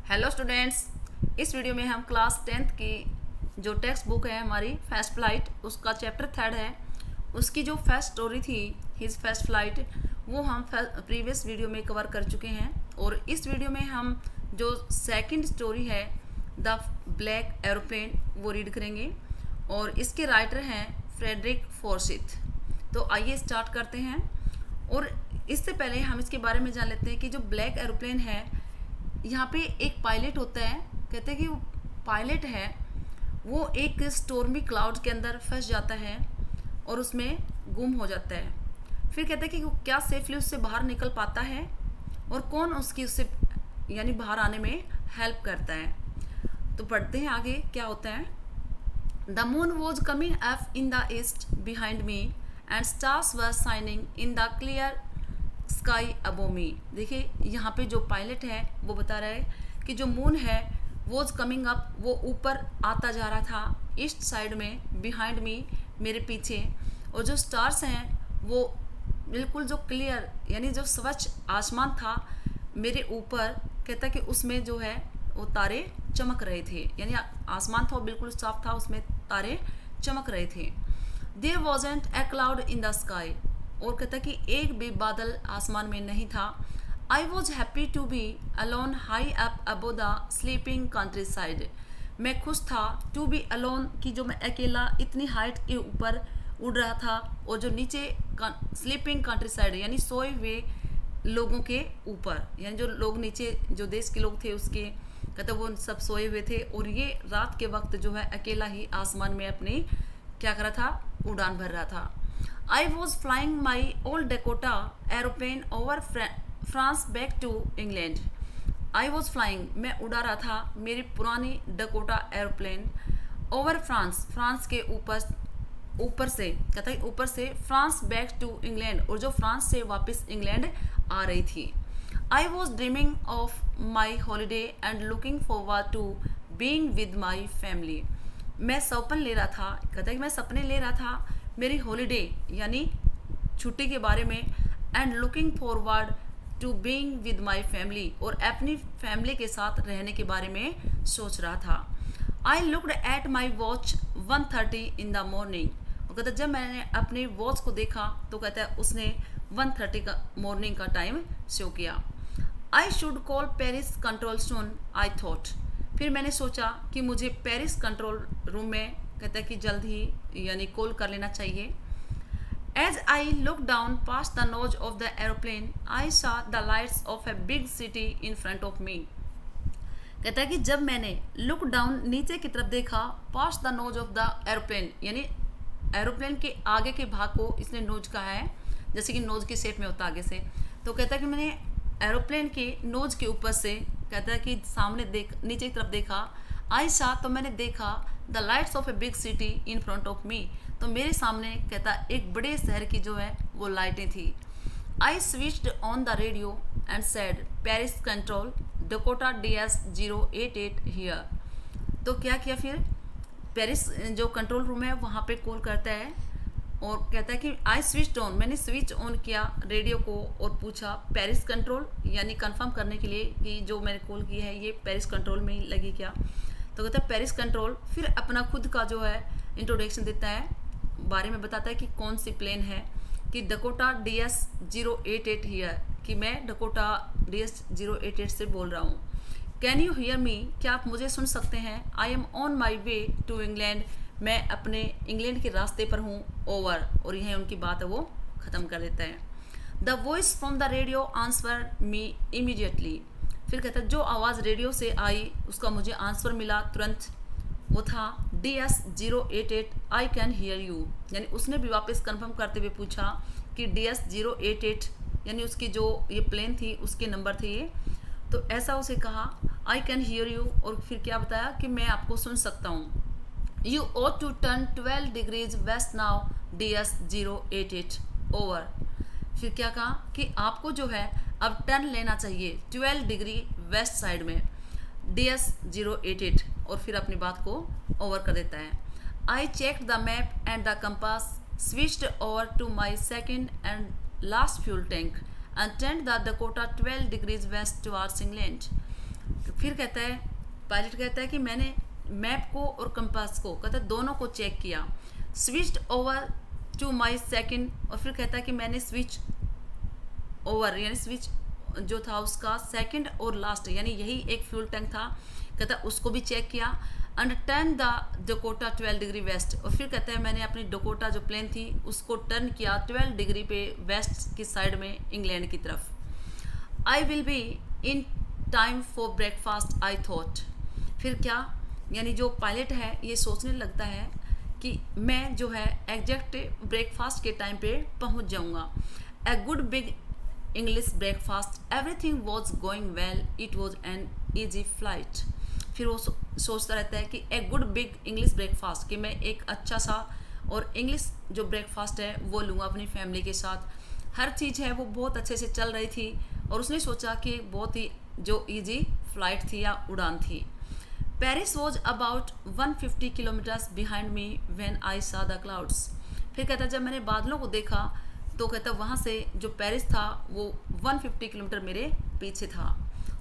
Hello students, इस video में हम क्लास 10th की जो टेक्स्ट बुक है हमारी फर्स्ट फ्लाइट, उसका चैप्टर 3 है। उसकी जो फर्स्ट स्टोरी थी हिज फर्स्ट फ्लाइट, वो हम प्रीवियस वीडियो में कवर कर चुके हैं। और इस वीडियो में हम जो सेकंड स्टोरी है द ब्लैक एरोप्लेन, वो रीड करेंगे। और इसके राइटर हैं फ्रेडरिक फॉर्सिथ। तो आइए स्टार्ट करते हैं। और इससे पहले हम इसके बारे में जान लेते हैं कि जो ब्लैक एरोप्लेन है, यहाँ पे एक पायलट होता है। कहते हैं कि वो पायलट है, वो एक स्टॉर्मी क्लाउड के अंदर फंस जाता है और उसमें गुम हो जाता है। फिर कहते हैं कि वो क्या सेफली उससे बाहर निकल पाता है और कौन उसकी उससे यानी बाहर आने में हेल्प करता है। तो पढ़ते हैं आगे क्या होता है। The moon was coming up in the east behind me and stars were shining in the clear sky above me. देखिए यहाँ पे जो पायलट है वो बता रहा है कि जो मून है वॉज कमिंग अप, वो ऊपर आता जा रहा था ईस्ट साइड में, बिहाइंड मी मेरे पीछे। और जो स्टार्स हैं वो बिल्कुल जो क्लियर यानी जो स्वच्छ आसमान था मेरे ऊपर, कहता कि उसमें जो है वो तारे चमक रहे थे। यानी आसमान था वो बिल्कुल साफ था, उसमें तारे चमक रहे थे। There wasn't a cloud in the sky, और कहता कि एक भी बादल आसमान में नहीं था। I was happy to be alone high up above the sleeping countryside, मैं खुश था टू बी अलोन कि जो मैं अकेला इतनी हाइट के ऊपर उड़ रहा था और जो नीचे स्लीपिंग कंट्री साइड यानी सोए हुए लोगों के ऊपर, यानी जो लोग नीचे जो देश के लोग थे उसके, कहते वो सब सोए हुए थे और ये रात के वक्त जो है अकेला ही आसमान में अपनी क्या कर रहा था, उड़ान भर रहा था। I was flying my old Dakota aeroplane over France back to England. I was flying, मैं उड़ा रहा था मेरी पुरानी डकोटा एरोप्लेन ओवर फ्रांस के ऊपर से, कहता है ऊपर से फ्रांस बैक टू इंग्लैंड, और जो फ्रांस से वापस इंग्लैंड आ रही थी। I was dreaming of my holiday and looking forward to being with my family. मैं सपन ले रहा था, कहता है कि मैं सपने ले रहा था मेरी हॉलीडे यानी छुट्टी के बारे में, and looking forward to being with my family, और अपनी फैमिली के साथ रहने के बारे में सोच रहा था। आई looked at my watch 1:30 in the morning, और कहता जब मैंने अपने वॉच को देखा तो कहता है उसने 1:30 का मॉर्निंग का टाइम शो किया। I should call Paris control soon I thought, फिर मैंने सोचा कि मुझे पेरिस कंट्रोल रूम में, कहता है कि जल्द ही यानी कॉल कर लेना चाहिए। As I look down past the nose of the aeroplane I saw the lights of a big city in front of me, कहता है कि जब मैंने लुक डाउन नीचे की तरफ देखा, past the nose of the aeroplane यानी एरोप्लेन के आगे के भाग को इसने नोज कहा है, जैसे कि नोज के शेप में होता आगे से। तो कहता है कि मैंने एरोप्लेन के नोज के ऊपर से, कहता है कि सामने नीचे की तरफ देखा, आई सा तो मैंने देखा the lights of a big city in front of मी, तो मेरे सामने कहता एक बड़े शहर की जो है वो लाइटें थी। I switched on the radio and said Paris control Dakota DS-088 here, तो क्या किया फिर, पेरिस जो कंट्रोल रूम है वहाँ पे कॉल करता है और कहता है कि आई स्विच्ड ऑन, मैंने स्विच ऑन किया रेडियो को और पूछा पेरिस कंट्रोल, यानी कंफर्म करने के लिए कि जो मैंने कॉल की है ये पेरिस कंट्रोल में ही लगी क्या। तो कहता है पेरिस कंट्रोल, फिर अपना खुद का जो है इंट्रोडक्शन देता है, बारे में बताता है कि कौन सी प्लेन है, कि डकोटा DS-088 हियर, कि मैं डकोटा DS-088 से बोल रहा हूँ। कैन यू हियर मी, क्या आप मुझे सुन सकते हैं। I am on my way to England, मैं अपने इंग्लैंड के रास्ते पर हूँ। ओवर, और यह उनकी बात है वो ख़त्म कर देता है। The voice from the radio answer me immediately, फिर कहता है जो आवाज़ रेडियो से आई उसका मुझे आंसर मिला तुरंत, वो था DS-088 I can hear you, यानी उसने भी वापस कंफर्म करते हुए पूछा कि DS-088 यानी उसकी जो ये प्लेन थी उसके नंबर थे ये, तो ऐसा उसे कहा आई कैन हियर यू, और फिर क्या बताया कि मैं आपको सुन सकता हूँ। You ought to turn 12 degrees west now DS-088 over, फिर क्या कहा कि आपको जो है अब टर्न लेना चाहिए 12 डिग्री वेस्ट साइड में DS-088, और फिर अपनी बात को ओवर कर देता है। I check the map and the compass, switched over to my second and last fuel tank and turn the Dakota 12 degrees west towards England, फिर कहता है, पायलट कहता है कि मैंने मैप को और कंपास को, कहता है दोनों को चेक किया, switched over to my second, और फिर कहता है कि मैंने स्विच ओवर यानी स्विच जो था उसका सेकंड और लास्ट यानी यही एक फ्यूल टैंक था, कहता है उसको भी चेक किया, and turn the Dakota 12 degree west, और फिर कहता है मैंने अपनी डकोटा जो प्लेन थी उसको टर्न किया 12 डिग्री पे वेस्ट की साइड में इंग्लैंड की तरफ। I will be in time for breakfast I thought, फिर क्या, यानी जो पायलट है ये सोचने लगता है कि मैं जो है एग्जैक्ट ब्रेकफास्ट के टाइम पे पहुंच जाऊंगा। A good big English breakfast, everything was going well, it was an easy flight. फिर वो सोचता रहता है कि a good big English breakfast, कि मैं एक अच्छा सा और इंग्लिश जो ब्रेकफास्ट है वो लूँगा अपनी फैमिली के साथ। हर चीज़ है वो बहुत अच्छे से चल रही थी और उसने सोचा कि बहुत ही जो ईजी फ्लाइट थी या उड़ान थी। Paris was about 150 kilometres behind me when I saw the clouds, फिर कहता जब मैंने बादलों को देखा तो कहता वहाँ से जो पेरिस था वो 150 किलोमीटर मेरे पीछे था।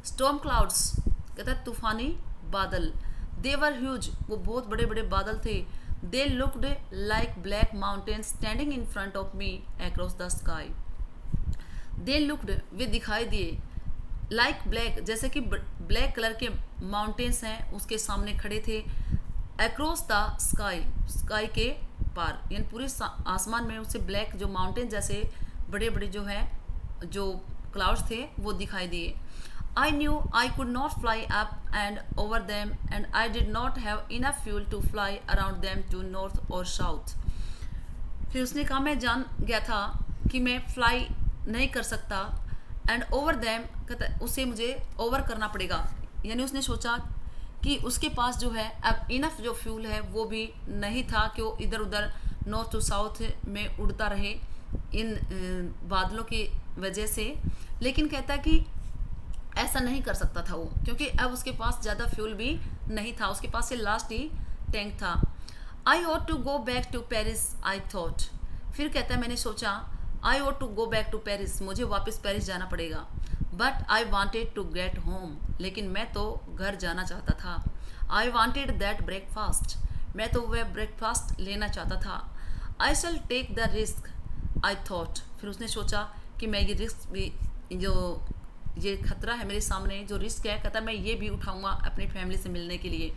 स्टॉर्म क्लाउड्स, कहता तूफानी बादल, दे वर ह्यूज, वो बहुत बड़े बड़े बादल थे, they looked like black mountains standing in front of me across the sky, they looked वे दिखाई दिए, लाइक ब्लैक जैसे कि ब्लैक कलर के माउंटेन्स हैं उसके सामने खड़े थे, अक्रॉस द स्काई, स्काई के पार यानी पूरे आसमान में उससे ब्लैक जो माउंटेन जैसे बड़े बड़े जो है जो क्लाउड्स थे वो दिखाई दिए। I knew I could not fly up and over them and I did not have enough fuel to fly around them to north or south। फिर उसने कहा मैं जान गया था कि मैं फ्लाई नहीं कर सकता, एंड ओवर दैम कहता उसे मुझे ओवर करना पड़ेगा, यानी उसने सोचा कि उसके पास जो है अब इनफ जो फ्यूल है वो भी नहीं था कि वो इधर उधर नॉर्थ टू साउथ में उड़ता रहे इन बादलों की वजह से। लेकिन कहता कि ऐसा नहीं कर सकता था वो, क्योंकि अब उसके पास ज़्यादा फ्यूल भी नहीं था, उसके पास से लास्ट ही टैंक था। I ought to go back to Paris I thought, फिर कहता है मैंने सोचा I ought to go back to Paris, मुझे वापस पेरिस जाना पड़ेगा, but I wanted to get home, लेकिन मैं तो घर जाना चाहता था। आई वॉन्टेड दैट ब्रेकफास्ट, मैं तो वह ब्रेकफास्ट लेना चाहता था। I shall take the risk I thought, फिर उसने सोचा कि मैं ये रिस्क भी जो ये खतरा है मेरे सामने जो रिस्क है कहता मैं ये भी उठाऊंगा अपनी फैमिली से मिलने के लिए।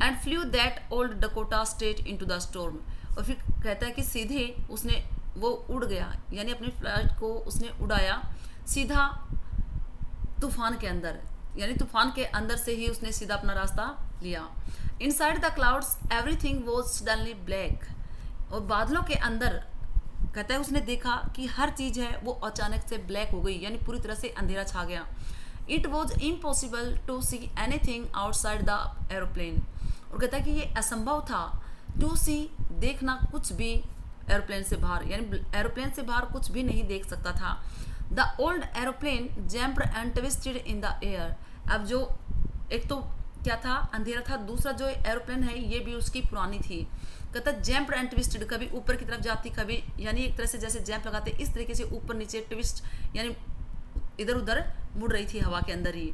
And flu that old Dakota state into the storm, और फिर कहता है कि सीधे उसने वो उड़ गया, यानी अपनी फ्लाइट को उसने उड़ाया सीधा तूफान के अंदर, यानी तूफान के अंदर से ही उसने सीधा अपना रास्ता लिया। Inside the clouds everything was suddenly black, और बादलों के अंदर कहता है उसने देखा कि हर चीज़ है वो अचानक से ब्लैक हो गई, यानी पूरी तरह से अंधेरा छा गया। It was impossible to see anything outside the aeroplane, और कहता है कि ये असंभव था टू सी देखना कुछ भी एरोप्लेन से बाहर, यानी एरोप्लेन से बाहर कुछ भी नहीं देख सकता था। The old aeroplane jumped and twisted in the air, अब जो एक तो क्या था अंधेरा था, दूसरा जो एरोप्लेन है ये भी उसकी पुरानी थी। कहता जैम्प एंड ट्विस्टेड, कभी ऊपर की तरफ जाती कभी, यानी एक तरह से जैसे जैम्प लगाते इस तरीके से ऊपर नीचे ट्विस्ट, यानी इधर उधर मुड़ रही थी हवा के अंदर ही।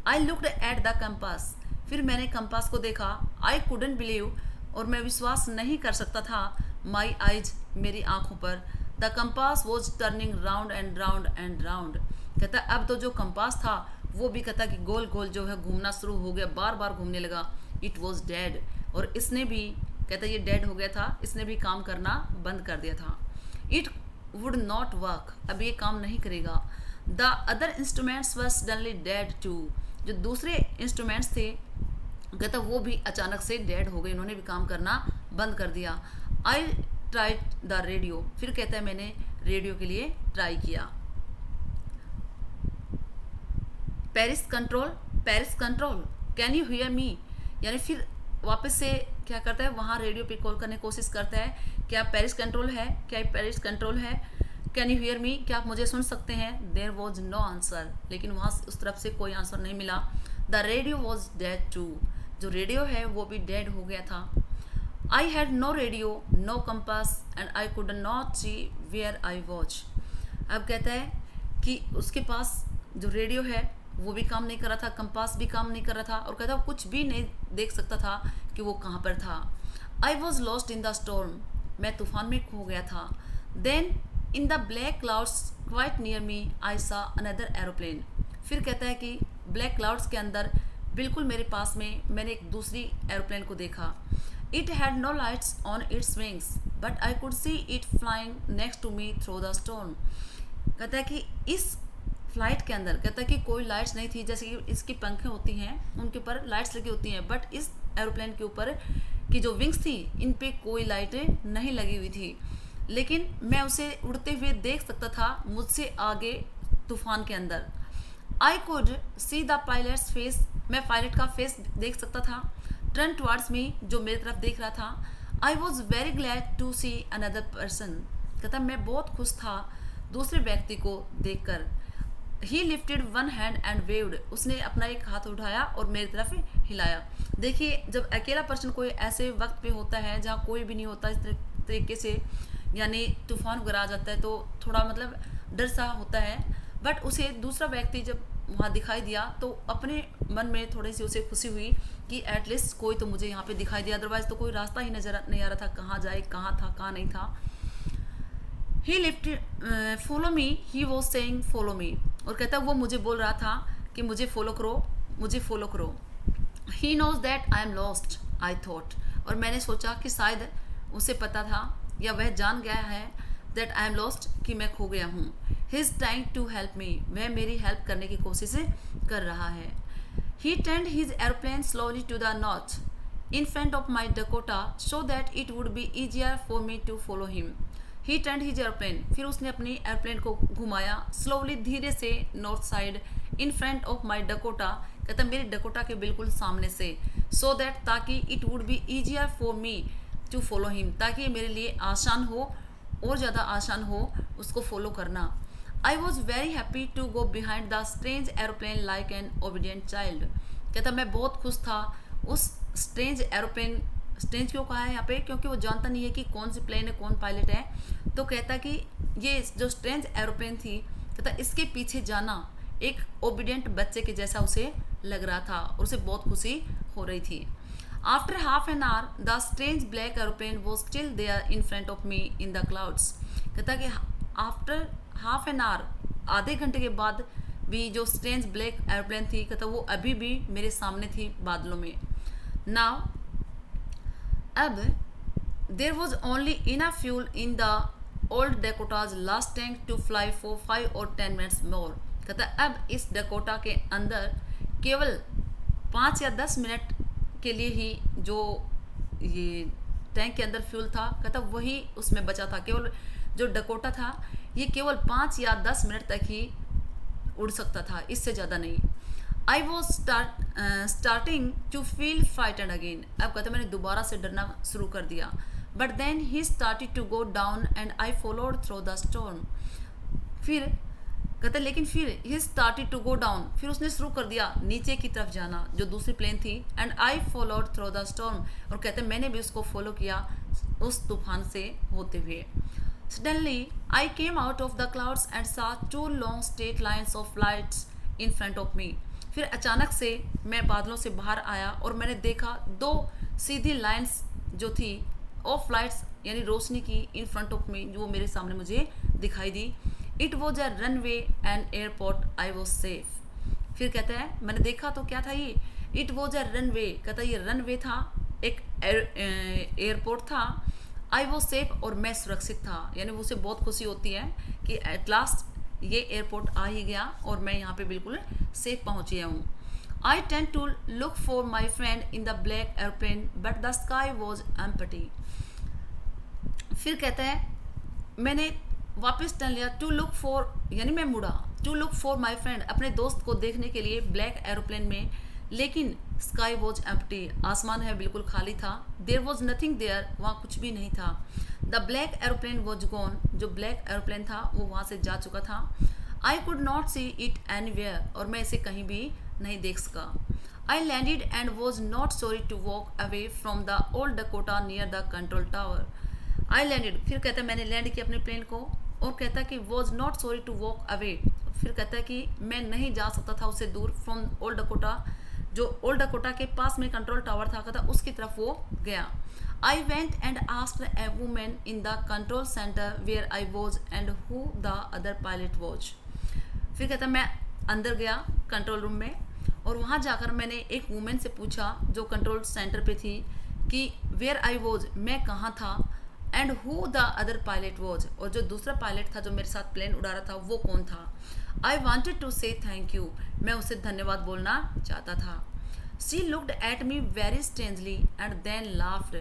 I looked at the compass, फिर मैंने कंपास को देखा। आई कुडंट बिलीव, और मैं विश्वास नहीं कर सकता था, माई आइज मेरी आंखों पर। The compass was turning round and round and round, कहता अब तो जो कंपास था वो भी कहता कि गोल गोल जो है घूमना शुरू हो गया, बार बार घूमने लगा। इट वॉज डेड, और इसने भी कहता ये डेड हो गया था, इसने भी काम करना बंद कर दिया था। इट वुड नॉट वर्क, अब ये काम नहीं करेगा। The other instruments were suddenly dead too, जो दूसरे इंस्ट्रूमेंट्स थे कहता वो भी अचानक से डेड हो गए, इन्होंने भी काम करना बंद कर दिया। आई ट्राइड द रेडियो, फिर कहता है मैंने रेडियो के लिए ट्राई किया। Paris control can you hear me, यानी फिर वापस से क्या करता है वहाँ रेडियो पे कॉल करने की कोशिश करता है, क्या पेरिस कंट्रोल है, क्या पेरिस कंट्रोल है, कैन यू हियर मी, क्या आप मुझे सुन सकते हैं। देयर वॉज नो आंसर, लेकिन वहाँ उस तरफ से कोई आंसर नहीं मिला। The radio was dead too, जो रेडियो है वो भी डेड हो गया था। I had no radio, no compass and I could not see where I was, अब कहता है कि उसके पास जो रेडियो है वो भी काम नहीं कर रहा था, कंपास भी काम नहीं कर रहा था, और कहता कुछ भी नहीं देख सकता था कि वो कहाँ पर था। I was lost in the storm, मैं तूफान में खो गया था। Then in the black clouds quite near me I saw another aeroplane. फिर कहता है कि ब्लैक क्लाउड्स के अंदर बिल्कुल मेरे पास में मैंने एक दूसरी एरोप्लेन को देखा। It had no lights on its wings but I could see it flying next to me through the storm. कहता है कि इस फ्लाइट के अंदर, कहता है कि कोई लाइट्स नहीं थी, जैसे कि इसकी पंखें होती हैं उनके ऊपर लाइट्स लगी होती हैं, बट इस एरोप्लेन के ऊपर की जो विंग्स थी इन पे कोई लाइटें नहीं लगी हुई थी, लेकिन मैं उसे उड़ते हुए देख सकता था मुझसे आगे तूफान के अंदर। आई could see the pilots face, मैं पायलट का फेस देख सकता था, टर्न टुवर्ड्स मी, जो मेरी तरफ देख रहा था। I was very glad to see another person, कहता मैं बहुत खुश था दूसरे व्यक्ति को देखकर। He lifted one hand and waved, उसने अपना एक हाथ उठाया और मेरी तरफ हिलाया। देखिए जब अकेला पर्सन कोई ऐसे वक्त पे होता है जहाँ कोई भी नहीं होता इस तरीके से, यानी तूफान वगैरह आ जाता है तो थोड़ा मतलब डर सा होता है, बट उसे दूसरा व्यक्ति जब वहाँ दिखाई दिया तो अपने मन में थोड़ी सी उसे खुशी हुई कि एटलीस्ट कोई तो मुझे यहाँ पे दिखाई दिया, अदरवाइज तो कोई रास्ता ही नजर नहीं आ रहा था, कहाँ जाए, कहाँ था कहाँ नहीं था। ही lifted follow me, he was saying follow me, और कहता वो मुझे बोल रहा था कि मुझे फॉलो करो, मुझे फॉलो करो। He knows that I am lost I thought, और मैंने सोचा कि शायद उसे पता था या वह जान गया है दैट आई एम लॉस्ट, कि मैं खो गया हूँ। He is trying to help me, वह मेरी हेल्प करने की कोशिश कर रहा है। He turned his aeroplane slowly to the north in front of my Dakota so that it would be easier for me to follow him. He turned his aeroplane, फिर उसने अपनी एरोप्लेन को घुमाया स्लोली, धीरे से, north side, in front of my Dakota, कहता मेरे Dakota के बिल्कुल सामने से, सो दैट, ताकि, it would be easier for me to follow him, ताकि मेरे लिए आसान हो, और ज़्यादा आसान हो उसको फॉलो करना। I was very happy to go behind the strange aeroplane like an obedient child, कहता मैं बहुत खुश था उस स्ट्रेंज एरोप्लेन, स्ट्रेंज क्यों कहा है यहाँ पे, क्योंकि वो जानता नहीं है कि कौन सी प्लेन है, कौन पायलट है, तो कहता कि ये जो स्ट्रेंज एरोप्लेन थी, कहता इसके पीछे जाना एक ओबीडियंट बच्चे के जैसा उसे लग रहा था, और उसे बहुत खुशी हो रही थी। After half an hour the strange black aeroplane was still there in front of me in the clouds, कहता कि आफ्टर हाफ एन आवर, आधे घंटे के बाद भी जो स्ट्रेंज ब्लैक एरोप्लेन थी, कहता वो अभी भी मेरे सामने थी बादलों में। नाउ अब there was only enough fuel in the old Dakota's last tank to fly for 5 or 10 minutes more, कहता अब इस डकोटा के अंदर केवल 5 या 10 मिनट के लिए ही जो ये टैंक के अंदर फ्यूल था, कहता वही उसमें बचा था, केवल जो डकोटा था ये केवल 5 या 10 मिनट तक ही उड़ सकता था, इससे ज़्यादा नहीं। I was starting to feel frightened again, अब कहते मैंने दोबारा से डरना शुरू कर दिया। But then he started to go down and I followed through the storm, फिर कहते लेकिन फिर he started to go down, फिर उसने शुरू कर दिया नीचे की तरफ जाना, जो दूसरी प्लेन थी, and I followed through the storm, और कहते मैंने भी उसको फॉलो किया उस तूफान से होते हुए। Suddenly I came out of the clouds and सा 2 long straight lines of lights in front of मी, फिर अचानक से मैं बादलों से बाहर आया और मैंने देखा 2 सीधी लाइन्स जो थी ऑफ लाइट्स, यानी रोशनी की, इन फ्रंट ऑफ मी, जो मेरे सामने मुझे दिखाई दी। It was a runway and airport, I was safe, फिर कहता है मैंने देखा तो क्या था ये, इट वॉज अ रनवे, कहता ये रनवे था, एक एयरपोर्ट था, आई वॉज सेफ, और मैं सुरक्षित था, यानी उसे बहुत खुशी होती है कि एट लास्ट ये एयरपोर्ट आ ही गया और मैं यहाँ पे बिल्कुल सेफ पहुँच गया हूँ। I tend to look for my friend in the black airplane but the sky was empty, फिर कहता है मैंने वापस टर्न लिया टू लुक फॉर, यानी मैं मुड़ा to look for my friend, अपने दोस्त को देखने के लिए ब्लैक एरोप्लेन में, लेकिन स्काई वॉज एम्प्टी, आसमान है बिल्कुल खाली था। देयर वॉज नथिंग देयर, वहाँ कुछ भी नहीं था। The black aeroplane was gone, जो ब्लैक एरोप्लेन था वो वहाँ से जा चुका था। I could not see it anywhere, और मैं इसे कहीं भी नहीं देख सका। I landed and was not sorry to walk away from the old Dakota near the control tower. I landed, फिर कहता है मैंने लैंड किया अपने प्लेन को, और कहता कि was not sorry to walk away, फिर कहता है कि मैं नहीं जा सकता था उससे दूर, फ्रॉम ओल्ड डकोटा, जो ओल्ड डकोटा के पास में कंट्रोल टावर था कहता उसकी तरफ वो गया। I went and asked a women in the control centre where I was and who the other pilot was. फिर कहता मैं अंदर गया कंट्रोल रूम में और वहाँ जाकर मैंने एक वुमेन से पूछा जो कंट्रोल सेंटर पे थी कि वेयर आई वॉज, मैं कहाँ था, and who the other pilot was, और जो दूसरा पायलट था जो मेरे साथ प्लेन उड़ा रहा था वो कौन था। I wanted to say thank you, मैं उसे धन्यवाद बोलना चाहता था। She looked at me very strangely and then laughed,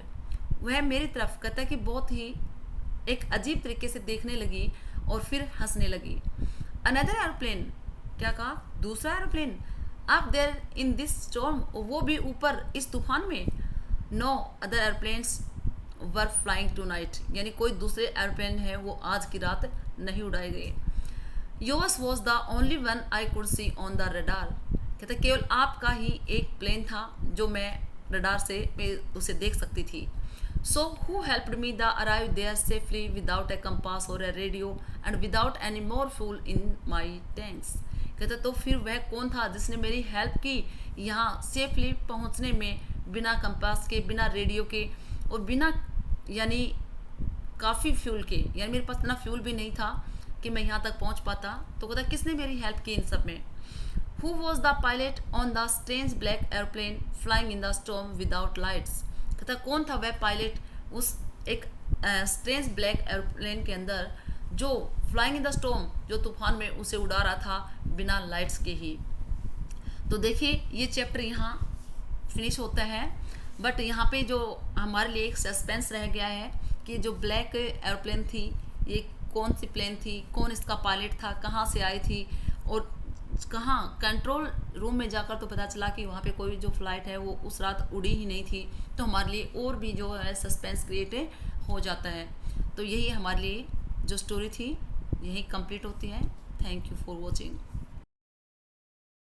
वह मेरी तरफ कहता कि बहुत ही एक अजीब तरीके से देखने लगी और फिर हंसने लगी। अनदर एरोप्लेन, क्या कहा, दूसरा aeroplane, up there in this storm, वो भी ऊपर इस तूफान में। No other aeroplanes were flying tonight, यानी कोई दूसरे एरोप्लेन है वो आज की रात नहीं उड़ाए गए। Yours was the only one I could C on the radar, कहते केवल आपका ही एक प्लेन था जो मैं रडार से उसे देख सकती थी। So who helped me the arrive there safely without a compass or a radio and without any more fuel in my tanks, कहते तो फिर वह कौन था जिसने मेरी हेल्प की यहाँ सेफली पहुँचने में, बिना कंपास के, बिना रेडियो के और बिना यानी काफ़ी फ्यूल के, यानी मेरे पास इतना फ्यूल भी नहीं था कि मैं यहाँ तक पहुँच पाता। तो कहता किसने मेरी हेल्प की इन सब में। Who was the pilot on the strange black airplane flying in the storm without lights, कहता कौन था वह पायलट उस एक स्ट्रेंज ब्लैक एयरप्लेन के अंदर जो फ्लाइंग इन द स्टॉर्म, जो तूफान में उसे उड़ा रहा था बिना लाइट्स के ही। तो देखिए ये चैप्टर यहाँ फिनिश होता है, बट यहाँ पे जो हमारे लिए एक सस्पेंस रह गया है कि जो ब्लैक एयरप्लेन थी ये कौन सी प्लेन थी, कौन इसका पायलट था, कहाँ से आई थी और कहाँ। कंट्रोल रूम में जाकर तो पता चला कि वहाँ पे कोई जो फ्लाइट है वो उस रात उड़ी ही नहीं थी, तो हमारे लिए और भी जो है सस्पेंस क्रिएट हो जाता है। तो यही हमारे लिए जो स्टोरी थी यही कंप्लीट होती है। Thank you for watching.